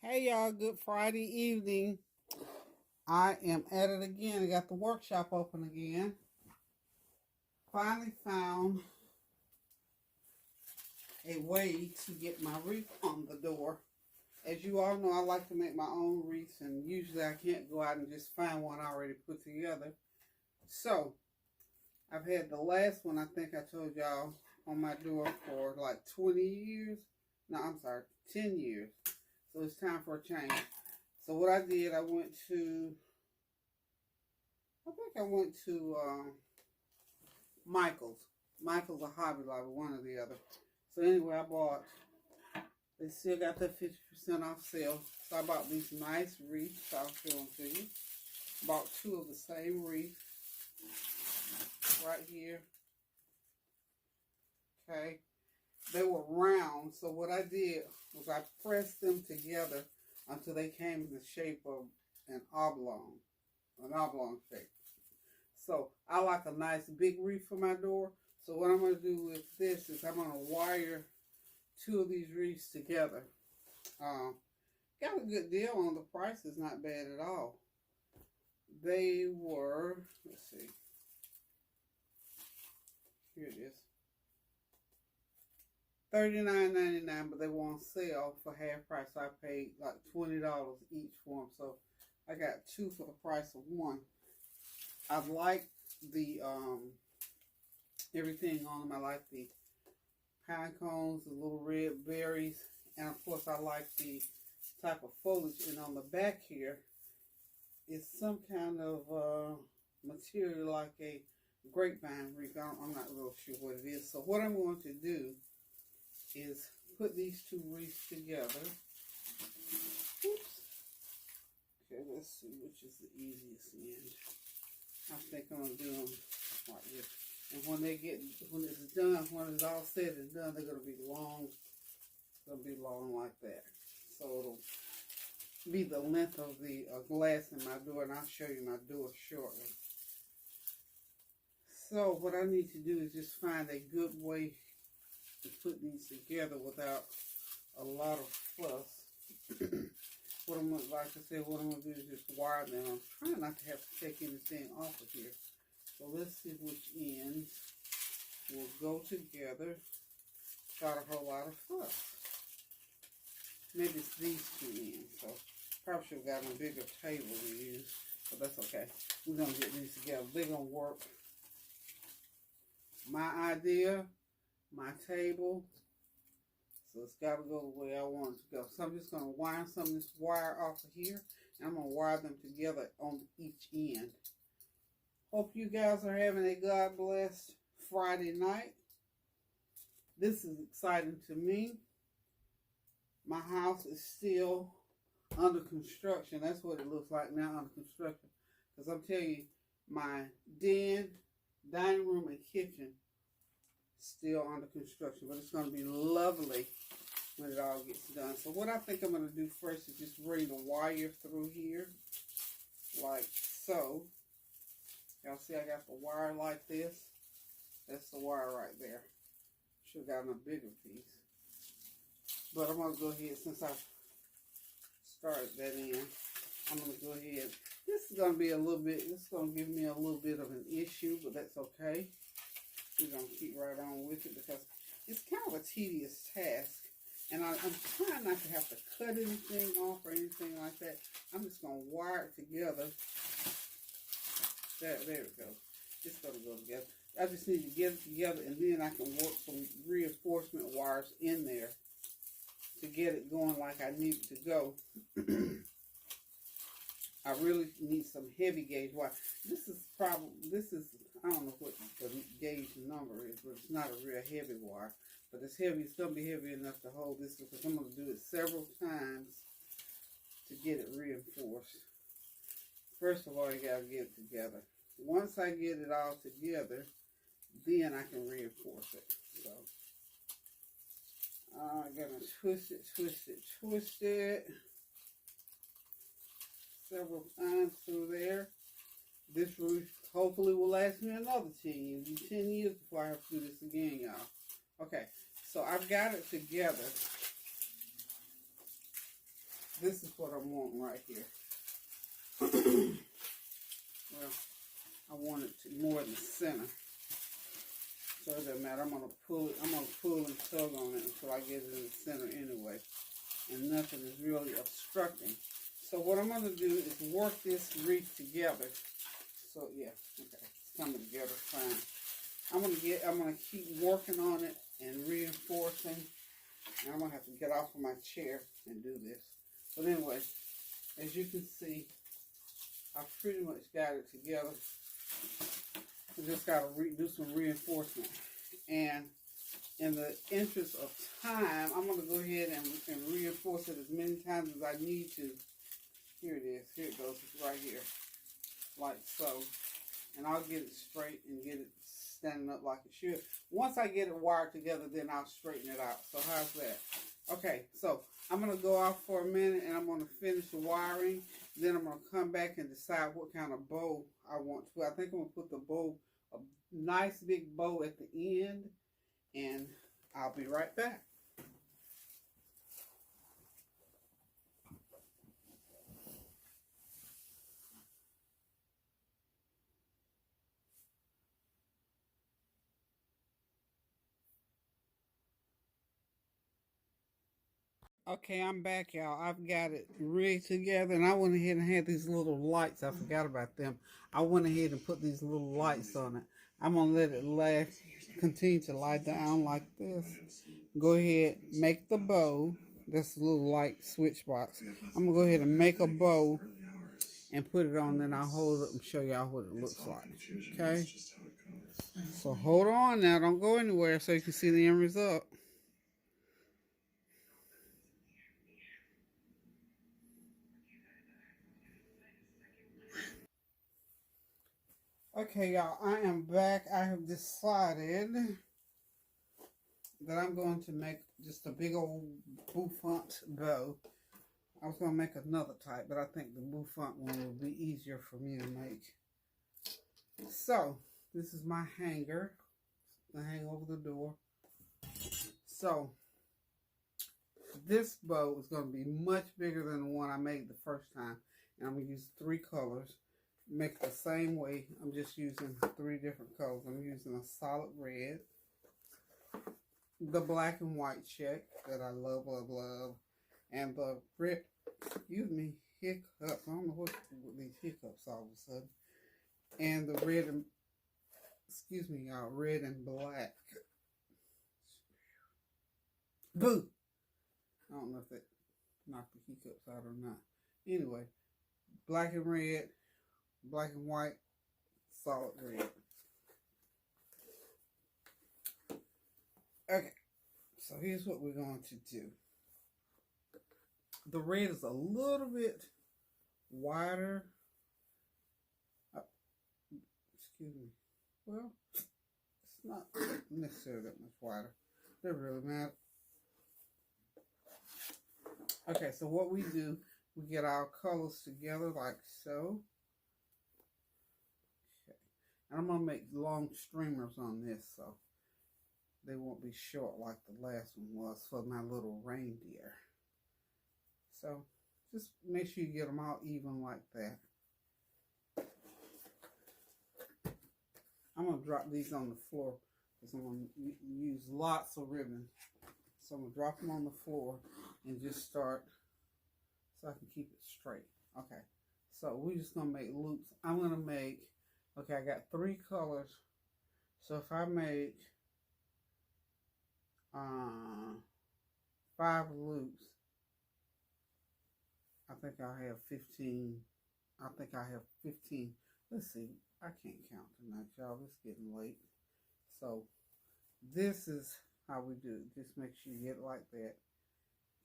Hey y'all, good Friday evening. I am at it again. I got the workshop open again. Finally found a way to get my wreath on the door. As you all know, I like to make my own wreaths, and usually I can't go out and just find one already put together. So, I've had the last one, I think I told y'all, on my door for like 20 years. No, I'm sorry, 10 years. So it's time for a change. So what I did, I think I went to Michael's. Michael's a Hobby Lobby, one or the other. So anyway, I bought, they still got that 50% off sale. So I bought these nice wreaths. I'll show them to you. Bought two of the same wreath right here. Okay. They were round. So what I did was I pressed them together until they came in the shape of an oblong shape. So I like a nice big wreath for my door. So what I'm going to do with this is I'm going to wire two of these wreaths together. Got a good deal on the price. Is not bad at all. They were, let's see. Here it is. $39.99, but they were on sale for half price. So I paid like $20 each for them. So I got two for the price of one. I like the everything on them. I like the pine cones, the little red berries, and of course I like the type of foliage. And on the back here is some kind of material like a grapevine wreath. I'm not real sure what it is. So what I'm going to do is put these two wreaths together. Oops. Okay, let's see which is the easiest end. I think I'm going to do them like this. And when it's done, when it's all said and done, they're going to be long. They'll be long like that. So it'll be the length of the glass in my door, and I'll show you my door shortly. So what I need to do is just find a good way to put these together without a lot of fuss. What I'm going to, like I said, what I'm going to do is just wire them. I'm trying not to have to take anything off of here. So let's see which ends will go together without a whole lot of fuss. Maybe it's these two ends. So probably should have gotten a bigger table to use, but that's okay. We're going to get these together. They're going to work. My idea, my table. So it's got to go the way I want it to go. So I'm just going to wind some of this wire off of here. And I'm going to wire them together on each end. Hope you guys are having a God blessed Friday night. This is exciting to me. My house is still under construction. That's what it looks like now, under construction. Because I'm telling you, my den, dining room, and kitchen still under construction, but it's going to be lovely when it all gets done. So what I think I'm going to do first is just bring the wire through here like so. Y'all see I got the wire like this. That's the wire right there. Should have gotten a bigger piece, but I'm going to go ahead, since I started that in, I'm going to go ahead. This is going to be a little bit, this is going to give me a little bit of an issue, but that's okay. We're going to keep right on with it because it's kind of a tedious task. And I'm trying not to have to cut anything off or anything like that. I'm just going to wire it together. There it goes. It's going to go together. I just need to get it together, and then I can work some reinforcement wires in there to get it going like I need it to go. I really need some heavy gauge wire. This is, I don't know what the gauge number is, but it's not a real heavy wire. But it's heavy. It's going to be heavy enough to hold this, because I'm going to do it several times to get it reinforced. First of all, you got to get it together. Once I get it all together, then I can reinforce it. So I'm going to twist it several times through there. This roof hopefully will last me another 10 years. 10 years before I have to do this again, y'all. Okay, so I've got it together. this is what I'm wanting right here. Well, I want it to more in the center. So it doesn't matter. I'm gonna pull and tug on it until I get it in the center anyway. And nothing is really obstructing. So what I'm gonna do is work this wreath together. So yeah, okay, it's coming together fine. I'm gonna keep working on it and reinforcing. And I'm gonna have to get off of my chair and do this. But anyway, as you can see, I pretty much got it together. I just got to do some reinforcement. And in the interest of time, I'm going to go ahead and reinforce it as many times as I need to. Here it is. Here it goes. It's right here. Like so. And I'll get it straight and get it standing up like it should. Once I get it wired together, then I'll straighten it out. So how's that? Okay, so I'm going to go off for a minute and I'm going to finish the wiring. Then I'm going to come back and decide what kind of bow I want to. I think I'm going to put the bow, a nice big bow at the end. And I'll be right back. Okay, I'm back, y'all. I've got it ready together, and I went ahead and had these little lights. I forgot about them. I went ahead and put these little lights on it. I'm going to let it continue to lie down like this. Go ahead, make the bow. That's a little light switch box. I'm going to go ahead and make a bow and put it on, then I'll hold it and show y'all what it looks like. Okay? So hold on now. Don't go anywhere so you can see the end result. Okay, y'all, I am back. I have decided that I'm going to make just a big old bouffant bow. I was going to make another type, but I think the bouffant one will be easier for me to make. So, this is my hanger. I hang over the door. So, this bow is going to be much bigger than the one I made the first time. And I'm going to use 3 colors. Make it the same way. I'm just using 3 different colors. I'm using a solid red, the black and white check that I love, and the red, excuse me, hiccups. I don't know what these hiccups all of a sudden. And the red and, excuse me, y'all, red and black. Boo! I don't know if that knocked the hiccups out or not. Anyway, black and red, black and white, solid red. Okay, so here's what we're going to do. The red is a little bit wider. Excuse me. Well, it's not necessarily that much wider. Doesn't really matter. Okay, so what we do, we get our colors together like so. And I'm going to make long streamers on this, so they won't be short like the last one was for my little reindeer. So just make sure you get them all even like that. I'm going to drop these on the floor because I'm going to use lots of ribbon. So I'm going to drop them on the floor and just start so I can keep it straight. Okay, so we're just going to make loops. I'm going to make, okay, I got 3 colors. So if I make 5 loops, I think I have 15. I think I have 15. Let's see. I can't count tonight, y'all. It's getting late. So this is how we do it. Just make sure you get it like that.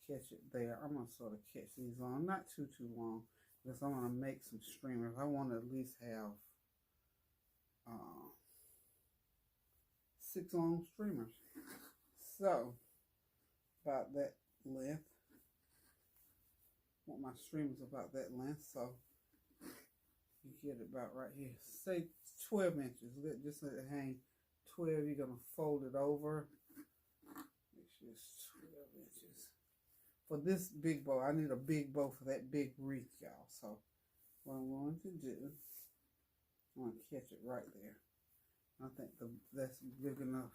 Catch it there. I'm going to sort of catch these on. Not too long. Because I want to make some streamers. I want to at least have 6 long streamers. So, about that length. I want my streamers about that length. So, you get it about right here. Say 12 inches. Just let it hang 12. You're going to fold it over. Make sure it's 12 inches. for this big bow. I need a big bow for that big wreath, y'all. So what I'm going to do, I'm going to catch it right there. I think that's big enough.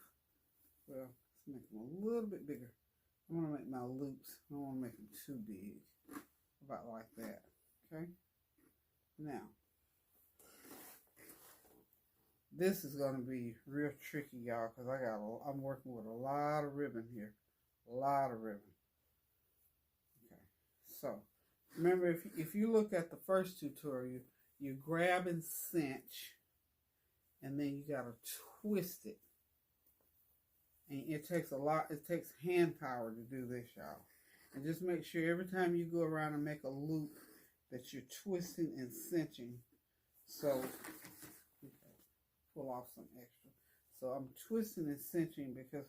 Well, let's make them a little bit bigger. I want to make my loops. I don't want to make them too big. About like that. Okay. Now, this is going to be real tricky, y'all, because I'm working with a lot of ribbon here. A lot of ribbon. Okay. So, remember, if you look at the first tutorial, you grab and cinch, and then you got to twist it. And it takes hand power to do this, y'all. And just make sure every time you go around and make a loop that you're twisting and cinching. So, okay, pull off some extra. So I'm twisting and cinching because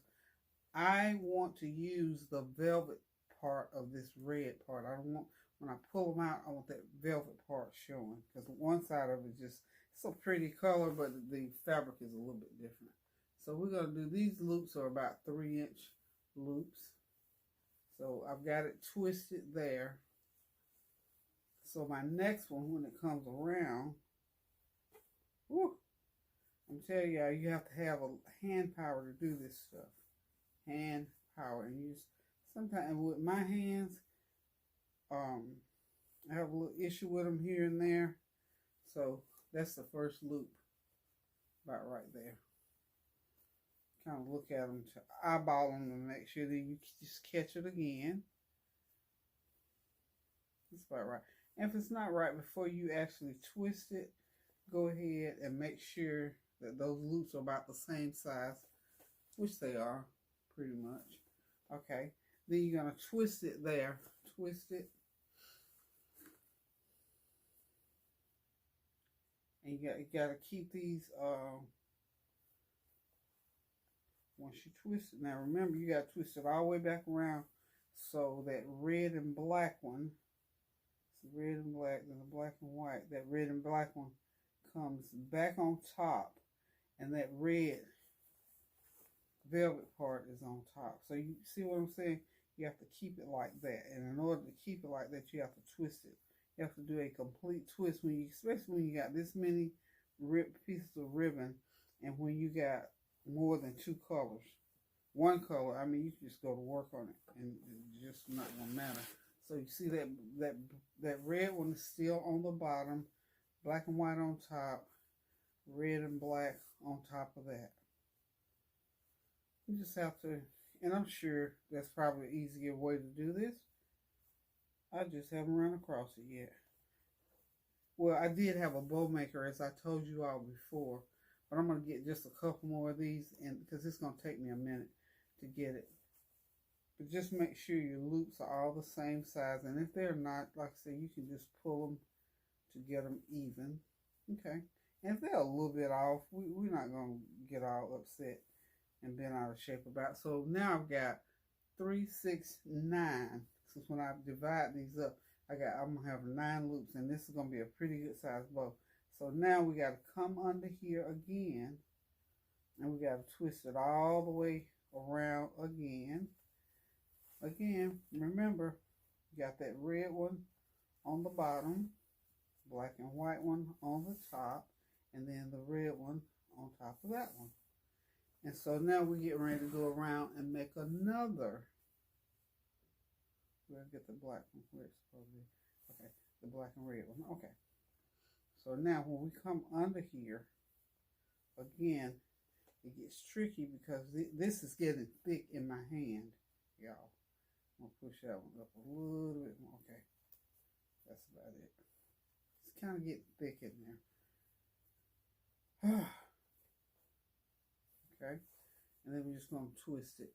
I want to use the velvet part of this red part. I don't want, when I pull them out, I want that velvet part showing. Because one side of it is just, it's a pretty color, but the fabric is a little bit different. So we're going to do, these loops are about 3-inch loops. So I've got it twisted there. So my next one, when it comes around, whoo, I'm telling y'all, you have to have a hand power to do this stuff. Hand power. And use, sometimes with my hands, I have a little issue with them here and there. So that's the first loop, about right there. Kind of look at them to eyeball them and make sure that you just catch it again. That's about right. And if it's not right, before you actually twist it, go ahead and make sure that those loops are about the same size, which they are, pretty much. Okay. Then you're going to twist it there. Twist it. And you got to keep these, once you twist it, now remember you got to twist it all the way back around so that red and black one, it's red and black, then the black and white, that red and black one comes back on top, and that red velvet part is on top. So you see what I'm saying? You have to keep it like that, and in order to keep it like that, you have to twist it. You have to do a complete twist, when you, especially when you got this many pieces of ribbon, and when you got more than 2 colors. One color, I mean, you can just go to work on it, and it's just not gonna matter. So you see that red one is still on the bottom, black and white on top, red and black on top of that. You just have to, and I'm sure that's probably an easier way to do this. I just haven't run across it yet. Well, I did have a bow maker, as I told you all before, but I'm going to get just a couple more of these, and because it's going to take me a minute to get it. But just make sure your loops are all the same size, and if they're not, like I said, you can just pull them to get them even. Okay. And if they're a little bit off, we're not going to get all upset and bent out of shape about it. So now I've got 3, 6, 9. Since when I divide these up, I'm going to have 9 loops, and this is going to be a pretty good size bow. So now we got to come under here again, and we got to twist it all the way around again. Again, remember, you got that red one on the bottom, black and white one on the top, and then the red one on top of that one. And so now we get ready to go around and make another. We'll get the black one where it's supposed to be. Okay, the black and red one. Okay. So now when we come under here, again, it gets tricky because this is getting thick in my hand, y'all. I'm going to push that one up a little bit more. Okay, that's about it. It's kind of getting thick in there. Okay, and then we're just going to twist it.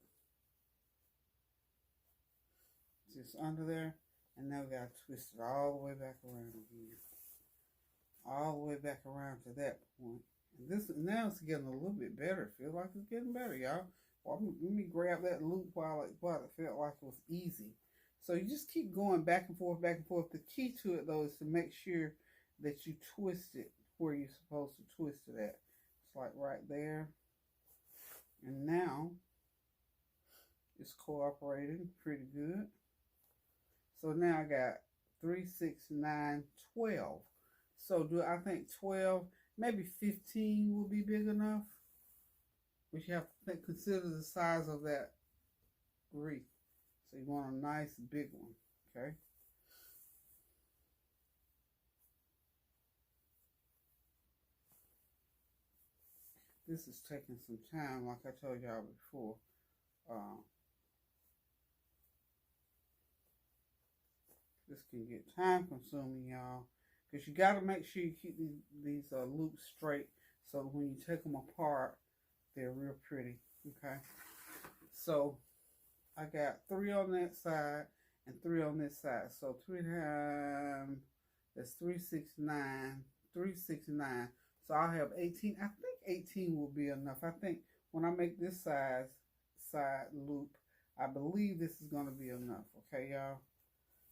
Just under there, and now we got to twist it all the way back around again. All the way back around to that point. And this now it's getting a little bit better. It feels like it's getting better, y'all. Well, let me grab that loop while it felt like it was easy. So you just keep going back and forth, back and forth. The key to it, though, is to make sure that you twist it where you're supposed to twist it at. It's like right there. And now it's cooperating pretty good. So now I got 3, 6, 9, 12. So do I think 12, maybe 15 will be big enough? But you have to consider the size of that wreath. So you want a nice big one, okay? This is taking some time, like I told y'all before. This can get time consuming, y'all, because you got to make sure you keep these loops straight so when you take them apart, they're real pretty, okay? So I got 3 on that side and 3 on this side. So 3 times, that's 3, 6, 9, 3, 6, 9. So I'll have 18. I think 18 will be enough. I think when I make this side loop, I believe this is going to be enough, okay, y'all?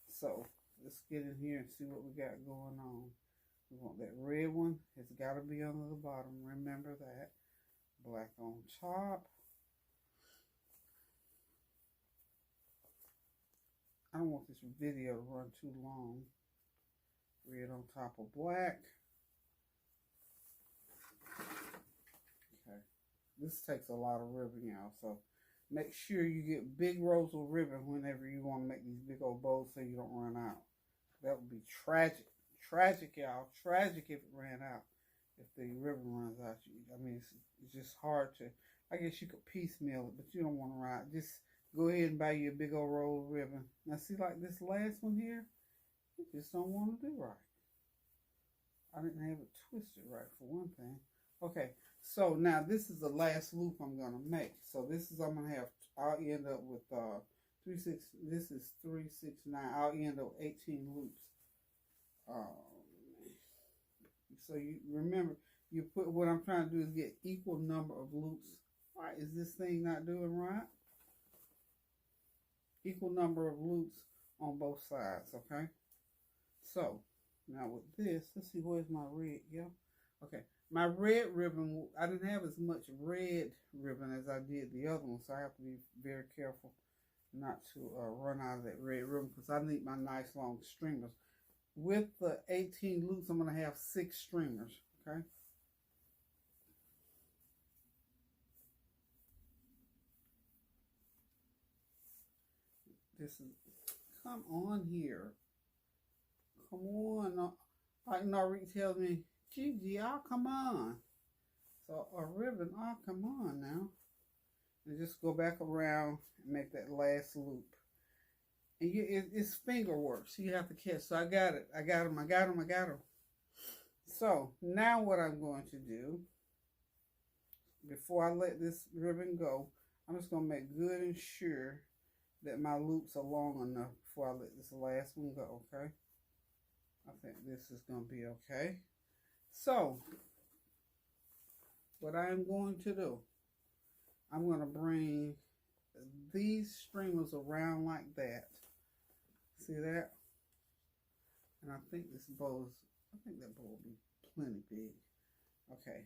So let's get in here and see what we got going on. We want that red one. It's got to be under the bottom. Remember that. Black on top. I don't want this video to run too long. Red on top of black. Okay. This takes a lot of ribbon, y'all. So make sure you get big rolls of ribbon whenever you want to make these big old bows so you don't run out. That would be tragic. Tragic, y'all. Tragic if it ran out. If the ribbon runs out. I mean, it's just hard to, I guess you could piecemeal it, but you don't want to run out. Just go ahead and buy you a big old roll of ribbon. Now see, like this last one here, you just don't want to do right. I didn't have it twisted right for one thing. Okay, so now this is the last loop I'm going to make. So this is, I'm going to have, I'll end up with 3, 6, this is 3, 6, 9. I'll end up 18 loops. So you remember, you put, what I'm trying to do is get equal number of loops. Why is this thing not doing right? Equal number of loops on both sides, okay? So now with this, let's see, where's my red? Yeah, okay. My red ribbon, I didn't have as much red ribbon as I did the other one, so I have to be very careful not to run out of that red ribbon because I need my nice long streamers. With the 18 loops, I'm going to have 6 streamers, okay? This is, come on here. Come on. Like Nari tells me, Gigi, oh, come on. So a ribbon, oh, come on now. And just go back around and make that last loop. And it's finger work, so you have to catch. So I got it. I got them. So now what I'm going to do, before I let this ribbon go, I'm just going to make good and sure that my loops are long enough before I let this last one go, okay? I think this is going to be okay. So, what I'm going to do, I'm going to bring these streamers around like that. See that? And I think this bow is, I think that bow will be plenty big. Okay.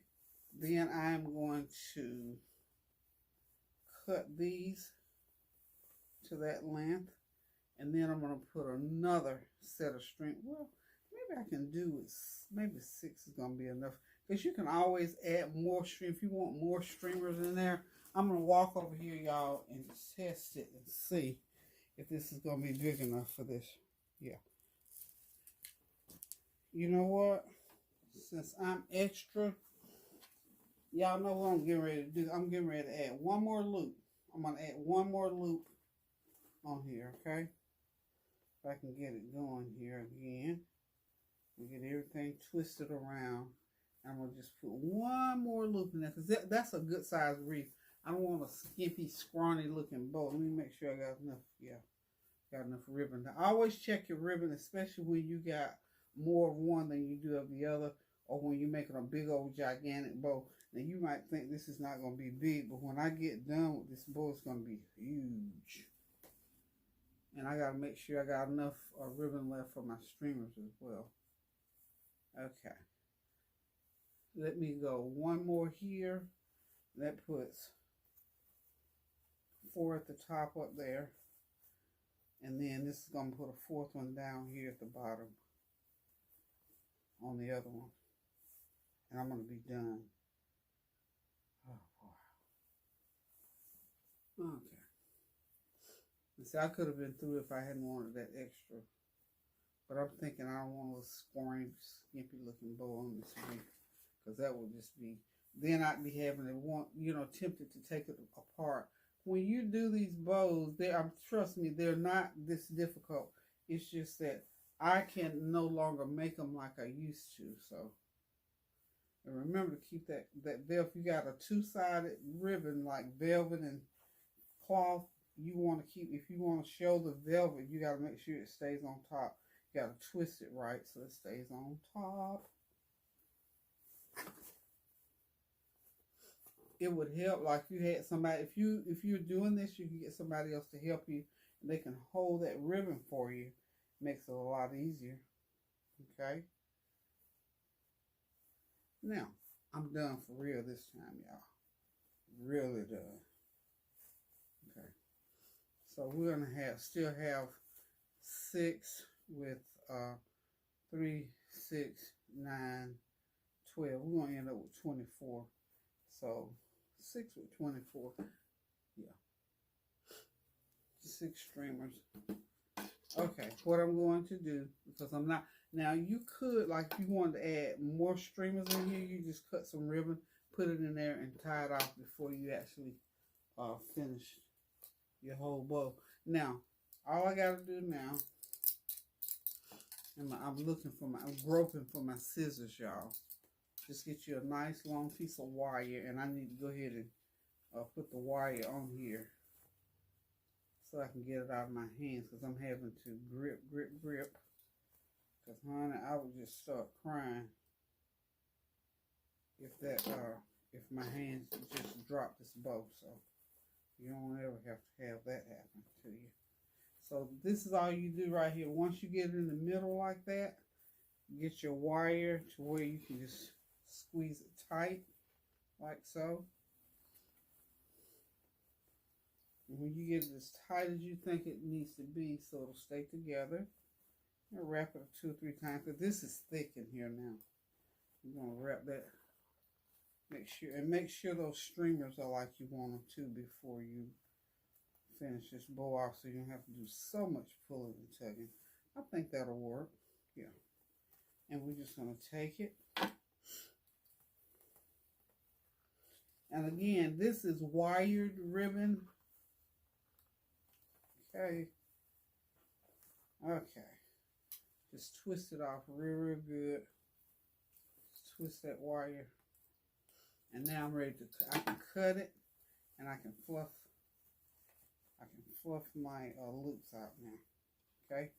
Then I'm going to cut these to that length. And then I'm going to put another set of string. Well, maybe I can do it. Maybe 6 is going to be enough. Because you can always add more string. If you want more streamers in there, I'm going to walk over here, y'all, and test it and see if this is going to be big enough for this. Yeah. You know what? Since I'm extra, y'all know what I'm getting ready to do. I'm getting ready to add one more loop. I'm going to add one more loop on here, okay? If I can get it going here again. We get everything twisted around. I'm going to just put one more loop in there because that's a good size wreath. I don't want a skimpy, scrawny looking bow. Let me make sure I got enough, got enough ribbon. Now, always check your ribbon, especially when you got more of one than you do of the other, or when you're making a big old gigantic bow. Now, you might think this is not going to be big, but when I get done with this bow, it's going to be huge. And I got to make sure I got enough ribbon left for my streamers as well. Okay. Let me go one more here. That puts 4 at the top up there. And then this is going to put a fourth one down here at the bottom on the other one. And I'm going to be done. Oh, wow. Okay. And see, I could have been through if I hadn't wanted that extra. But I'm thinking I don't want a squirmy, skimpy looking bow on this wreath. Because that would just be, then I'd be having to want, you know, tempted to take it apart. When you do these bows, trust me, they're not this difficult. It's just that I can no longer make them like I used to. So, and remember to keep that velvet. If you got a two-sided ribbon like velvet and cloth, you want to keep, if you want to show the velvet, you got to make sure it stays on top. You got to twist it right so it stays on top. It would help, like you had somebody, if you're doing this, you can get somebody else to help you, and they can hold that ribbon for you. Makes it a lot easier. Okay. Now, I'm done for real this time, y'all. Really done. Okay. So we're gonna still have 6 with 3, 6, 9, 12. We're gonna end up with 24. So 6 with 24. Yeah. 6 streamers. Okay, what I'm going to do, because I'm not, now you could, like you wanted to add more streamers in here, you just cut some ribbon, put it in there and tie it off before you actually finish your whole bow. Now, all I got to do now, I'm groping for my scissors, y'all. Just get you a nice long piece of wire, and I need to go ahead and put the wire on here so I can get it out of my hands, because I'm having to grip. Because, honey, I would just start crying if my hands just drop this bow. So you don't ever have to have that happen to you. So this is all you do right here. Once you get it in the middle like that, get your wire to where you can just squeeze it tight, like so. And when you get it as tight as you think it needs to be, so it'll stay together, and wrap it 2 or 3 times, because this is thick in here now. You're gonna wrap that. Make sure those streamers are like you want them to before you finish this bow off, so you don't have to do so much pulling and tugging. I think that'll work. Yeah. And we're just gonna take it. And again, this is wired ribbon. Okay. Just twist it off real good. Just twist that wire. And now I'm ready to, I can cut it, and I can fluff my loops out now. Okay.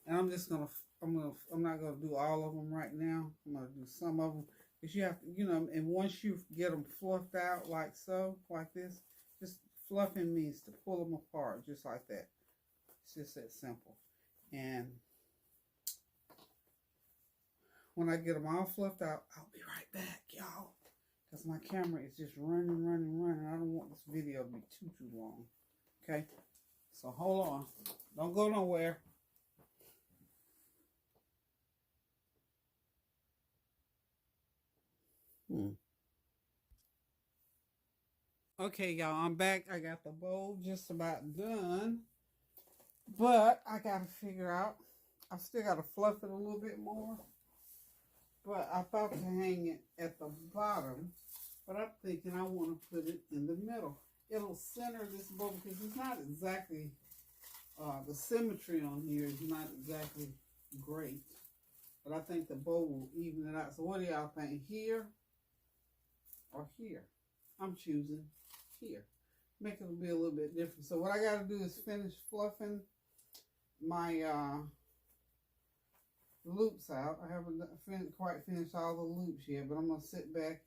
And I'm not gonna do all of them right now. I'm gonna do some of them. Because you have to, you know, and once you get them fluffed out like so, like this, just fluffing means to pull them apart just like that. It's just that simple. And when I get them all fluffed out, I'll be right back, y'all. Because my camera is just running. I don't want this video to be too long. Okay? So hold on. Don't go nowhere. Okay, y'all, I'm back. I got the bow just about done. But I got to figure out, I still got to fluff it a little bit more. But I thought to hang it at the bottom. But I'm thinking I want to put it in the middle. It'll center this bow because it's not exactly, the symmetry on here is not exactly great. But I think the bow will even it out. So what do y'all think? Here or here? I'm choosing here. Make it be a little bit different. So what I got to do is finish fluffing my loops out. I haven't quite finished all the loops yet, but I'm going to sit back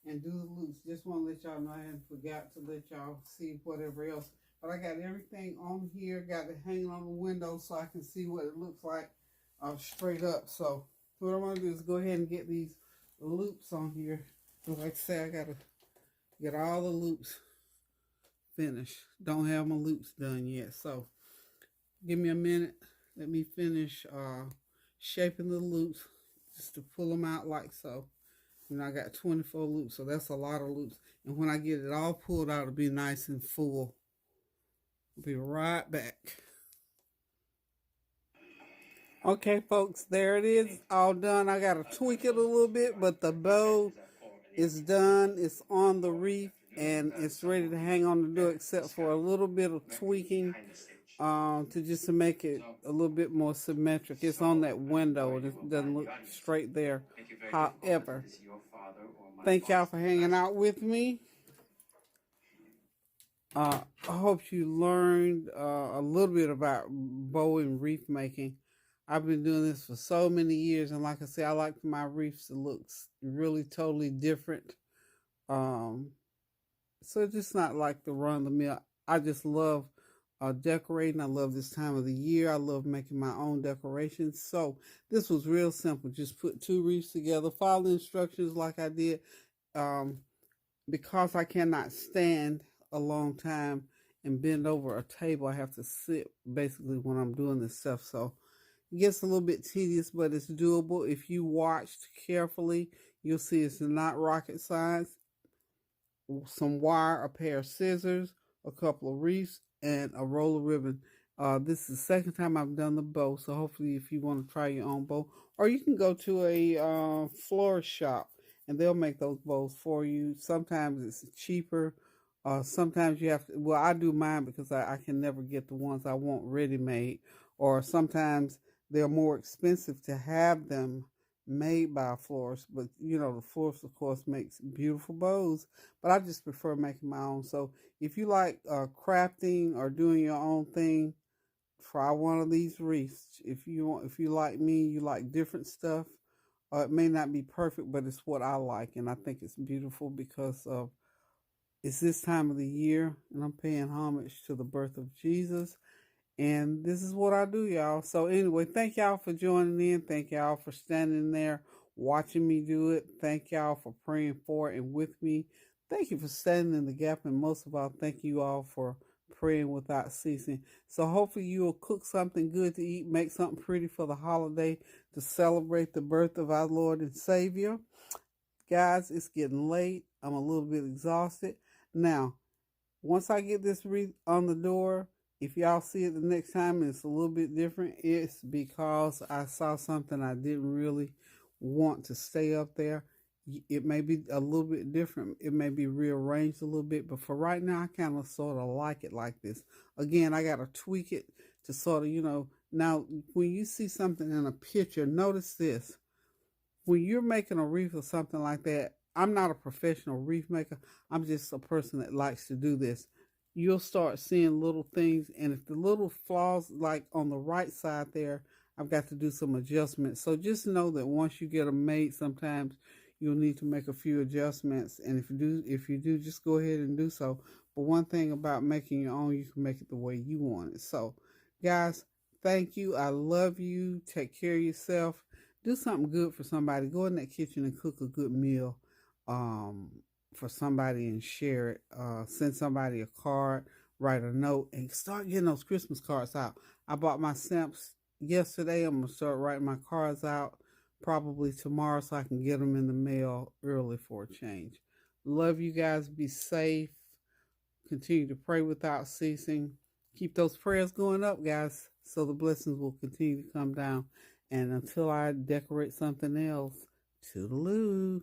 and do the loops. Just want to let y'all know I hadn't forgot to let y'all see whatever else. But I got everything on here. Got it hanging on the window so I can see what it looks like straight up. So what I'm going to do is go ahead and get these loops on here. So like I say, I got to get all the loops finished. Don't have my loops done yet. So Give me a minute. Let me finish shaping the loops just to pull them out like so. I got 24 loops, so that's a lot of loops. And when I get it all pulled out, it'll be nice and full. I'll be right back. Okay, folks, there it is, all done. I got to tweak it a little bit, but the bow is done. It's on the wreath, and it's ready to hang on the door, except for a little bit of tweaking to make it a little bit more symmetric. It's on that window, and it doesn't look straight there. However, thank y'all for hanging out with me. I hope you learned a little bit about bow and wreath making. I've been doing this for so many years, and like I said, I like my wreaths to look really totally different. So it's just not like the run of the mill. I just love decorating. I love this time of the year. I love making my own decorations. So this was real simple. Just put 2 wreaths together, follow the instructions like I did. Because I cannot stand a long time and bend over a table, I have to sit basically when I'm doing this stuff. So it gets a little bit tedious, but it's doable. If you watched carefully, you'll see it's not rocket science. Some wire, a pair of scissors, a couple of wreaths, and a roll of ribbon. This is the second time I've done the bow, so hopefully if you want to try your own bow, or you can go to a florist shop and they'll make those bows for you. Sometimes it's cheaper. Sometimes you have to, well, I do mine because I can never get the ones I want ready-made, or sometimes they're more expensive to have them made by a florist. But the florist of course makes beautiful bows, but I just prefer making my own. So if you like crafting or doing your own thing, try one of these wreaths. If you like me, you like different stuff. It may not be perfect, but it's what I like, and I think it's beautiful because it's this time of the year, and I'm paying homage to the birth of Jesus. And this is what I do, y'all. So anyway, thank y'all for joining in. Thank y'all for standing there watching me do it. Thank y'all for praying for and with me. Thank you for standing in the gap. And most of all, thank you all for praying without ceasing. So hopefully you will cook something good to eat, make something pretty for the holiday to celebrate the birth of our Lord and Savior. Guys, it's getting late. I'm a little bit exhausted. Now, once I get this wreath on the door, if y'all see it the next time and it's a little bit different, it's because I saw something I didn't really want to stay up there. It may be a little bit different. It may be rearranged a little bit, but for right now, I kind of sort of like it like this. Again, I got to tweak it to sort of, now when you see something in a picture, notice this. When you're making a wreath or something like that, I'm not a professional wreath maker. I'm just a person that likes to do this. You'll start seeing little things, and if the little flaws, like on the right side there, I've got to do some adjustments. So just know that once you get them made, sometimes you'll need to make a few adjustments, and if you do, just go ahead and do so. But one thing about making your own, you can make it the way you want it. So, guys, thank you. I love you. Take care of yourself. Do something good for somebody. Go in that kitchen and cook a good meal for somebody and share it. Send somebody a card, write a note, and start getting those Christmas cards out. I bought my stamps yesterday. I'm going to start writing my cards out probably tomorrow so I can get them in the mail early for a change. Love you guys. Be safe. Continue to pray without ceasing. Keep those prayers going up, guys, so the blessings will continue to come down. And until I decorate something else, toodaloo.